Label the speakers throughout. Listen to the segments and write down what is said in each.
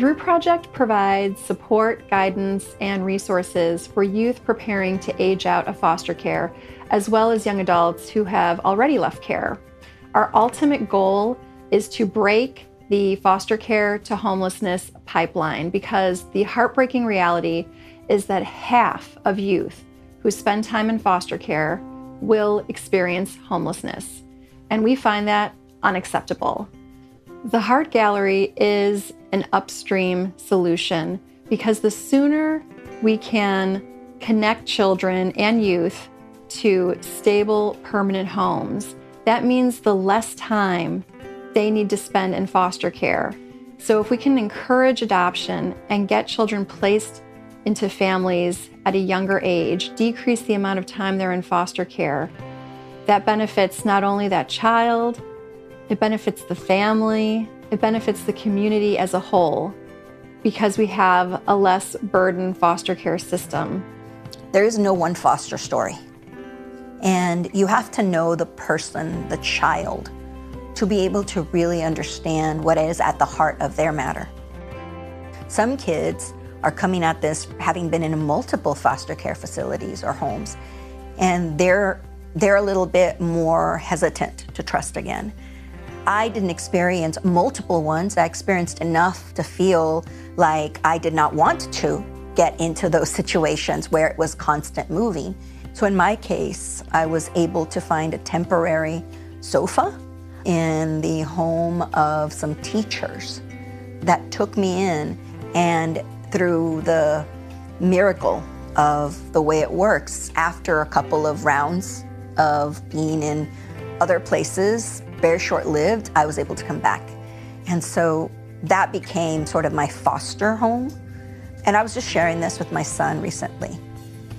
Speaker 1: Through Project provides support, guidance, and resources for youth preparing to age out of foster care, as well as young adults who have already left care. Our ultimate goal is to break the foster care to homelessness pipeline, because the heartbreaking reality is that half of youth who spend time in foster care will experience homelessness, and we find that unacceptable. The Heart Gallery is an upstream solution, because the sooner we can connect children and youth to stable, permanent homes, that means the less time they need to spend in foster care. So if we can encourage adoption and get children placed into families at a younger age, decrease the amount of time they're in foster care, that benefits not only that child, it benefits the family, it benefits the community as a whole, because we have a less burdened foster care system.
Speaker 2: There is no one foster story. And you have to know the person, the child, to be able to really understand what is at the heart of their matter. Some kids are coming at this having been in multiple foster care facilities or homes, and they're a little bit more hesitant to trust again. I didn't experience multiple ones. I experienced enough to feel like I did not want to get into those situations where it was constant moving. So in my case, I was able to find a temporary sofa in the home of some teachers that took me in, and through the miracle of the way it works, after a couple of rounds of being in other places, very short-lived, I was able to come back. And so that became sort of my foster home. And I was just sharing this with my son recently,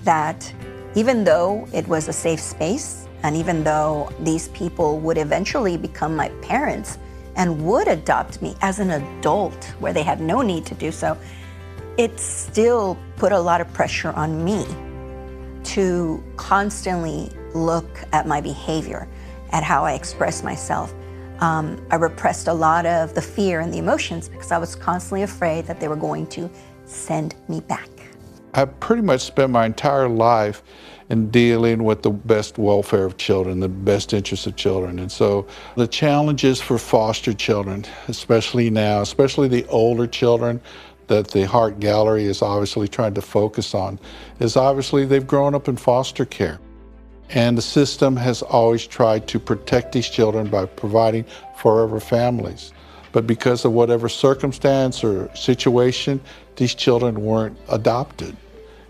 Speaker 2: that even though it was a safe space, and even though these people would eventually become my parents and would adopt me as an adult where they had no need to do so, it still put a lot of pressure on me to constantly look at my behavior, at how I express myself. I repressed a lot of the fear and the emotions because I was constantly afraid that they were going to send me back.
Speaker 3: I pretty much spent my entire life in dealing with the best welfare of children, the best interests of children. And so the challenges for foster children, especially now, especially the older children that the Heart Gallery is obviously trying to focus on, is obviously they've grown up in foster care. And the system has always tried to protect these children by providing forever families. But because of whatever circumstance or situation, these children weren't adopted.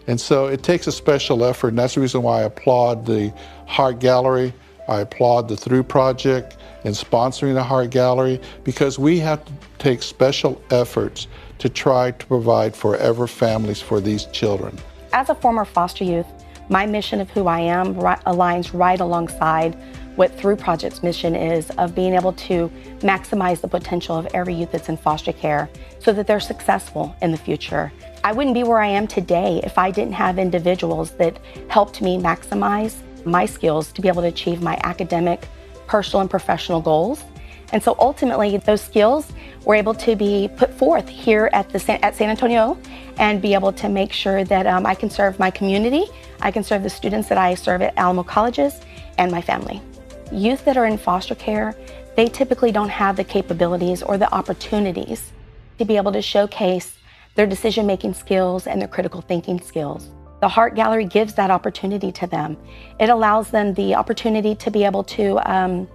Speaker 3: And so it takes a special effort, and that's the reason why I applaud the Heart Gallery. I applaud the Through Project in sponsoring the Heart Gallery, because we have to take special efforts to try to provide forever families for these children.
Speaker 4: As a former foster youth, my mission of who I am aligns right alongside what Through Project's mission is, of being able to maximize the potential of every youth that's in foster care so that they're successful in the future. I wouldn't be where I am today if I didn't have individuals that helped me maximize my skills to be able to achieve my academic, personal, and professional goals. And so ultimately, those skills were able to be put forth here at San Antonio, and be able to make sure that I can serve my community, I can serve the students that I serve at Alamo Colleges, and my family. Youth that are in foster care, they typically don't have the capabilities or the opportunities to be able to showcase their decision-making skills and their critical thinking skills. The Heart Gallery gives that opportunity to them. It allows them the opportunity to be able to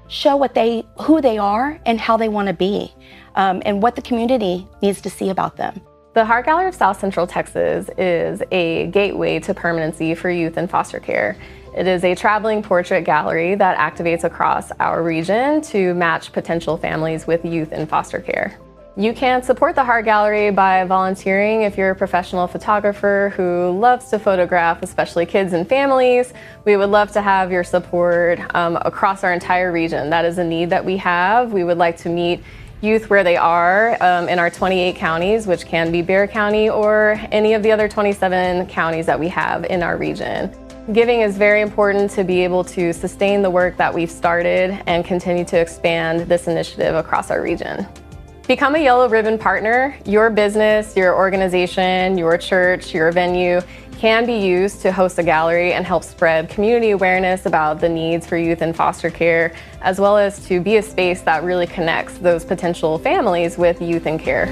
Speaker 4: show who they are and how they want to be, and what the community needs to see about them.
Speaker 5: The Heart Gallery of South Central Texas is a gateway to permanency for youth in foster care. It is a traveling portrait gallery that activates across our region to match potential families with youth in foster care. You can support the Heart Gallery by volunteering if you're a professional photographer who loves to photograph, especially kids and families. We would love to have your support across our entire region. That is a need that we have. We would like to meet youth where they are in our 28 counties, which can be Bexar County or any of the other 27 counties that we have in our region. Giving is very important to be able to sustain the work that we've started and continue to expand this initiative across our region. Become a Yellow Ribbon partner. Your business, your organization, your church, your venue can be used to host a gallery and help spread community awareness about the needs for youth in foster care, as well as to be a space that really connects those potential families with youth in care.